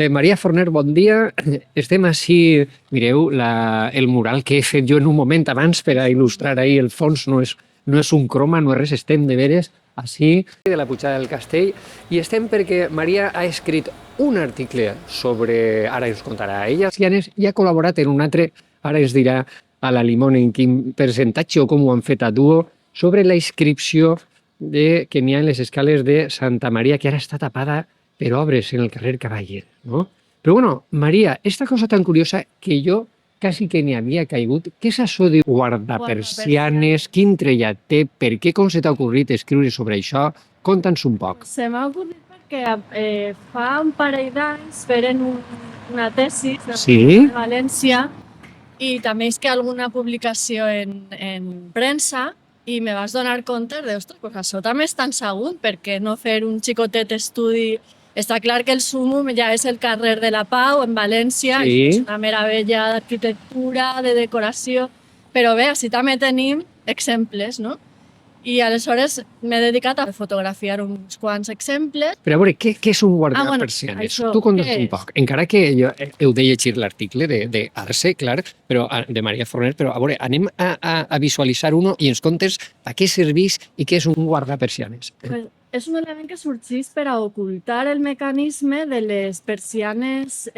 Maria Forner, bon dia. Estem així, mireu, el mural que he fet jo en un moment abans per a il·lustrar ahir el fons, no és un croma, no és res, estem de veres així de la Pujada del Castell i estem perquè Maria ha escrit un article sobre, ara ens contarà ella, i ha col·laborat en un altre, ara ens dirà a la Limón en quin percentatge o com ho han fet a duo, sobre la inscripció que n'hi ha en les escales de Santa Maria, que ara està tapada per obres en el carrer Cavaller, no? Però bueno, Maria, esta cosa tan curiosa que jo quasi que n'hi havia caigut, què és això de guardapersianes, quin trellat té, per què, com se t'ha ocorrit escriure sobre això? Conta'ns un poc. Se m'ha ocorrit perquè fa un parell d'anys feren una tesi Sí? a València i també és que alguna publicació en premsa i me vas donar compte de, ostres, pues això també és tan segur, perquè no fer un xicotet estudi. Està clar que el súmum ja és el carrer de la Pau, en València, Sí. i és una meravella d'arquitectura, de decoració, però bé, així també tenim exemples, no? I aleshores m'he dedicat a fotografiar uns quants exemples. Però a veure, què és un guardapersianes? això, Tu conta'ns què un és? poc. Encara que jo heu de llegir l'article de Arce, clar, però de Maria Forner, però a veure, anem a visualitzar uno i ens contes a què serveix i què és un guardapersianes. Pues és un element que sorgeix per a ocultar el mecanisme de les persianes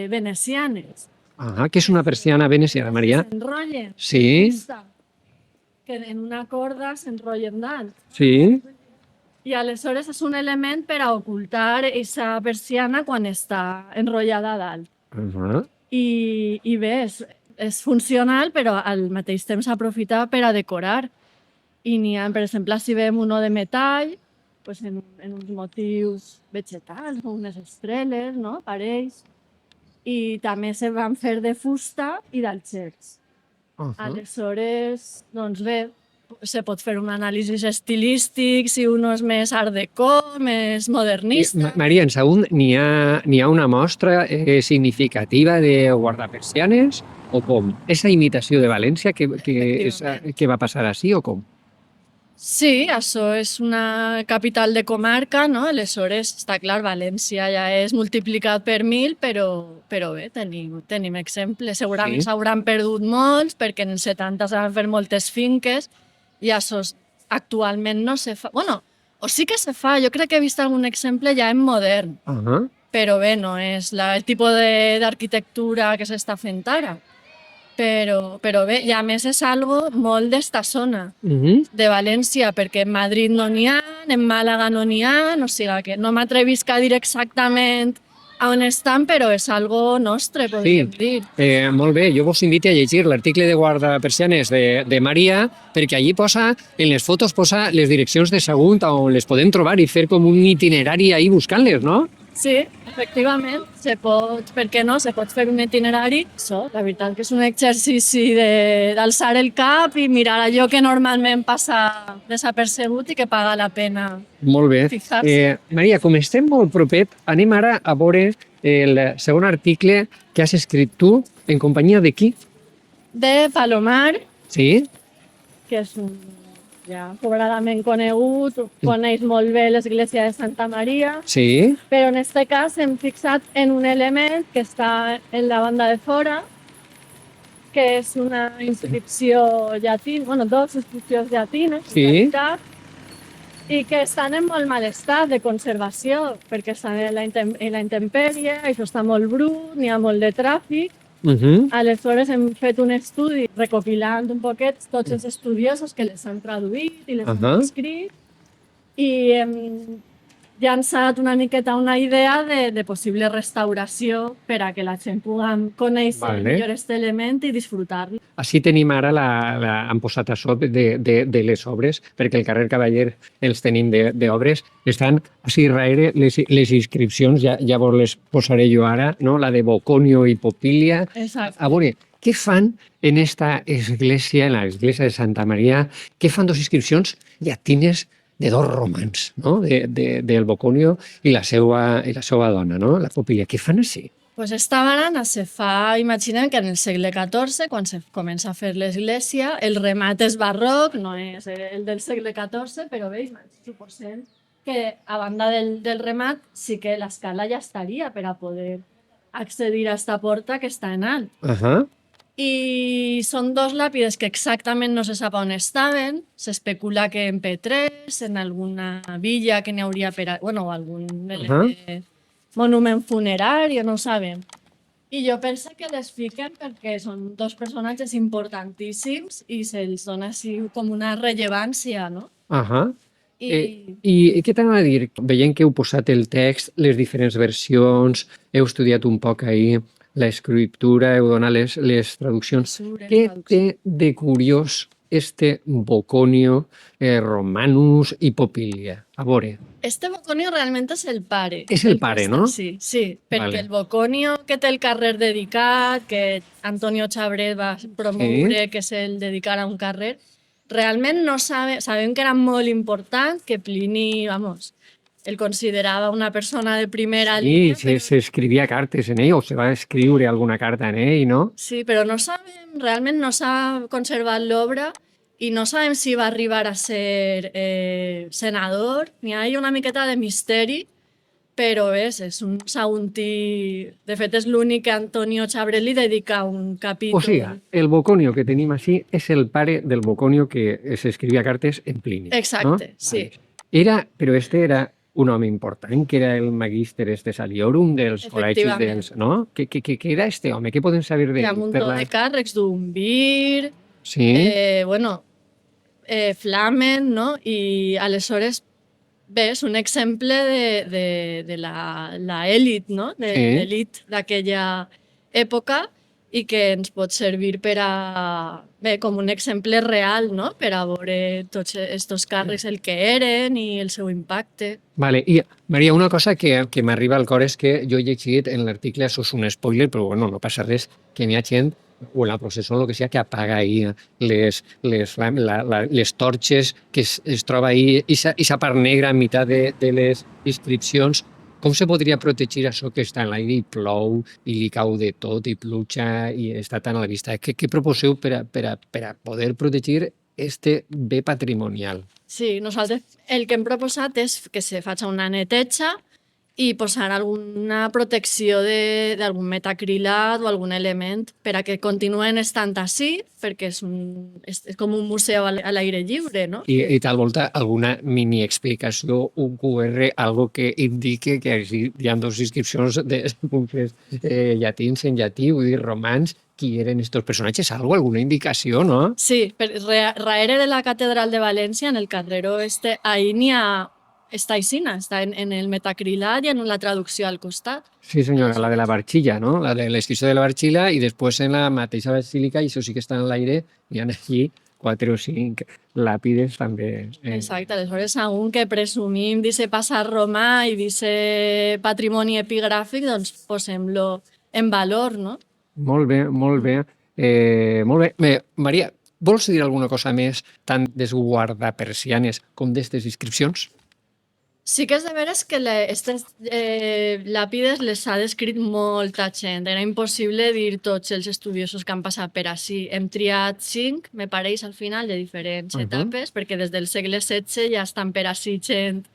venecianes. Ah, què és una persiana veneciana, Maria? S'enrotllen. Sí, Que en una corda s'enrotllen dalt. sí. I aleshores és un element per a ocultar aquesta persiana quan està enrotllada a dalt. Uh-huh. I bé, és funcional, però al mateix temps s'aprofita per a decorar. I n'hi ha, per exemple, si veiem uno de metall, pues en uns motius vegetals, unes estreles, no? Parells. I també se van fer de fusta i d'alxers. Uh-huh. Aleshores, doncs bé, se pot fer un anàlisi estilístic, si un és més art déco, més modernista. Maria, en segon, n'hi ha una mostra significativa de guardapersianes o com? Esa imitació de València que va passar així o com? Sí, això és una capital de comarca, no? Aleshores, està clar, València ja és multiplicat per 1000, però bé, tenim exemples. Segurament Sí. s'hauran perdut molts, perquè en els 70 s'han van fer moltes finques i això actualment no se fa. Bueno, o sí que se fa, jo crec que he vist algun exemple ja en modern, Uh-huh. però bé, no és el tipus d'arquitectura que s'està fent ara. Però bé, i a més és algo molt d'esta zona Uh-huh. de València, perquè en Madrid no n'hi ha, en Màlaga no n'hi ha, o sigui que no m'atrevisc a dir exactament a on estan, però és algo nostre, podríem dir. Molt bé, jo vos invito a llegir l'article de guardapersianes de Maria, perquè allí posa, en les fotos posa les direccions de Sagunt on les podem trobar i fer com un itinerari ahí buscant-les, no? Sí, efectivament, per què no? Se pot fer un itinerari. Això, la veritat que és un exercici d'alçar el cap i mirar allò que normalment passa desapercebut i que paga la pena. Molt bé. Fixar-se. Maria, com estem molt propet, anem ara a veure el segon article que has escrit tu, en companyia de qui? De Palomar, Sí? que és un ja sobradament conegut, coneix molt bé l'església de Santa Maria, Sí? però en aquest cas hem fixat en un element que està en la banda de fora, que és una inscripció llatina, bueno, dos inscripcions llatines, Sí. en realitat, i que estan en molt mal estat de conservació, perquè estan en la intempèrie, això està molt brut, n'hi ha molt de tràfic. Uh-huh. Aleshores hem fet un estudi recopilant un poquet tots els estudiosos que les han traduït i les han escrit i hem llançat una miqueta una idea de possible restauració per a que la gent pugui conèixer Vale. millor aquest element i disfrutar-lo. Així tenim ara, han posat això de les obres, perquè el carrer Cavaller els tenim d'obres. Estan així darrere les inscripcions, ja vos les posaré jo ara, no? La de Boconio i Popília. Exacte. A veure, què fan en esta església, en l'església de Santa Maria, què fan dos inscripcions llatines de dos romans, no? Del Boconio i la seva dona, no? La Popília. Què fan així? Pues esta barana se fa, imaginem que en el segle XIV, quan se comença a fer l'església, el remat és barroc, no és el del segle XIV, però bé, suposem que a banda del remat sí que l'escala ja estaria per a poder accedir a esta porta que està en alt. Ajá. I són dos làpides que exactament no se sap on estaven. S'especula que en P3, en alguna villa que n'hi hauria per... Bueno, algun monument funerari, no ho sabem. I jo penso que les fiquen perquè són dos personatges importantíssims i se'ls dona així com una rellevància, no? Ajá. I què t'anava a dir? Veient que heu posat el text, les diferents versions, heu estudiat un poc ahir l'escriptura, heu donat les traduccions. Què té de curiós este Boconio Romanus i Popilia? A veure. Este Boconio realment és el pare. És el pare, no? Sí, perquè Vale. el Boconio que té el carrer dedicat, que Antonio Chabret va promoure que se'l dedicara a un carrer, realment no sabem que era molt important, que Plini, vamos, el considerava una persona de primera línia. Sí, s'escrivia cartes en ell, o se va escriure alguna carta en ell, no? Sí, però no sabem, realment no s'ha conservat l'obra i no sabem si va arribar a ser senador. N'hi ha una miqueta de misteri, però és un saguntí... De fet, és l'únic que Antonio Chabret li dedica un capítol. O sigui, el Boconio que tenim així és el pare del Boconio que s'escrivia cartes en Plini. Exacte, no? sí. Però este era un home important, que era el Magister Saliorum dels col·legis dels... No? Què era este home? Què podem saber d'ell? Hi ha un munt de càrrecs d'un vir, sí. Flamen, no? I aleshores, bé, és un exemple de l'elit, no? De l'elit d'aquella època i que ens pot servir per a... Bé, com un exemple real, no? Per a veure tots aquests càrrecs el que eren i el seu impacte. Vale. I, Maria, una cosa que m'arriba al cor és que jo he llegit en l'article, això és un spoiler, però bueno, no passa res, que n'hi ha gent, o en la processó, o el que sigui, que apaga ahir les torxes, que es troba ahir, i sa part negra en meitat de les inscripcions. Com se podria protegir això que està en l'aire i plou i li cau de tot i pluja i està tan a la vista? Què proposeu per a poder protegir este bé patrimonial? Sí, nosaltres el que hem proposat és que se faci una neteja i posar alguna protecció d'algun metacrilat o algun element per a que continuen estant així, perquè és com un museu a l'aire lliure, no? I tal volta alguna mini explicació, un QR, algo que indique que hi ha dos inscripcions de punts llatins en llatí, vull dir, romans, qui eren estos personatges, alguna indicació, no? Sí, darrere de la Catedral de València, en el carreró ahí n'hi ha... Està aixina, està en el metacrilat i en la traducció al costat. Sí, senyora, la de la Barxilla, no? La de l'inscripció de la Barxilla i després en la mateixa basílica, i això sí que està en l'aire, hi ha aquí 4 o 5 làpides també. Exacte, aleshores segur que presumim d'aquest passat romà i d'aquest patrimoni epigràfic, doncs posem-lo en valor, no? Molt bé, molt bé. Molt bé. Maria, vols dir alguna cosa més tant des guardapersianes com d'estes inscripcions? Sí que és de veres que aquestes làpides les ha descrit molta gent. Era impossible dir tots els estudiosos que han passat per així. Hem triat 5, me pareix, al final, de diferents etapes, perquè des del segle XVI ja estan per així gent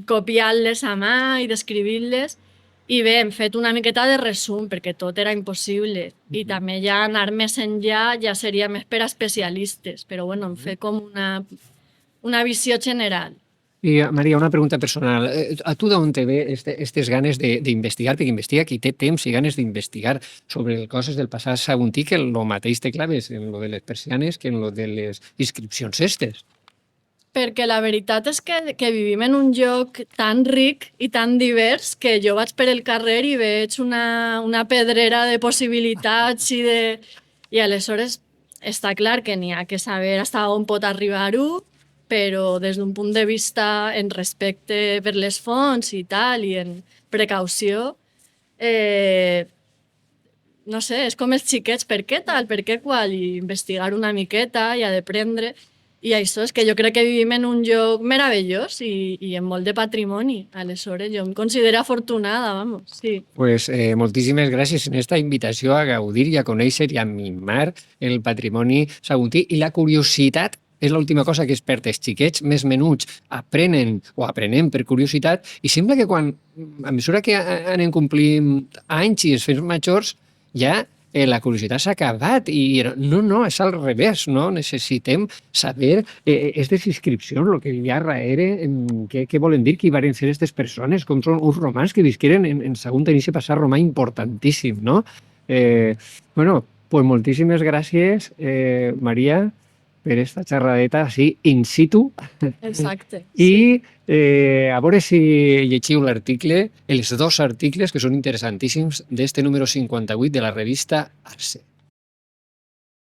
copiant-les a mà i descrivint-les. I bé, hem fet una miqueta de resum, perquè tot era impossible. I també ja anar més enllà ja seria més per a especialistes. Però bueno, hem fet com una visió general. I, Maria, una pregunta personal. A tu d'on te ve aquestes ganes d'investigar? Perquè investiga qui té temps i ganes d'investigar sobre coses del passat saguntí, que el mateix te claves en lo de les persianes que en lo de les inscripcions estes. Perquè la veritat és que vivim en un lloc tan ric i tan divers que jo vaig per el carrer i veig una pedrera de possibilitats i aleshores està clar que n'hi ha que saber fins on pot arribar-ho, però des d'un punt de vista en respecte per les fonts i tal, i en precaució, no sé, és com els xiquets, per què tal, per què qual, i investigar una miqueta i ha d'aprendre. I això és que jo crec que vivim en un lloc meravellós i amb molt de patrimoni. Aleshores, jo em considero afortunada, vamos, sí. Pues moltíssimes gràcies en esta invitació a gaudir i a conèixer i a mimar el patrimoni saguntí i la curiositat és l'última cosa que es perd. Els xiquets més menuts aprenen o aprenem per curiositat i sembla que quan, a mesura que anem complint anys i es fem majors, ja la curiositat s'ha acabat i no, és al revés, no? Necessitem saber aquestes inscripcions, el que hi ha darrere, què volen dir, qui van ser aquestes persones, com són uns romans que visqueren en segon inici passat romà importantíssim, no? Bueno, pues moltíssimes gràcies, Maria, per esta xerradeta així in situ. Exacte. I a veure si llegiu l'article, els dos articles que són interessantíssims d'este número 58 de la revista Arce.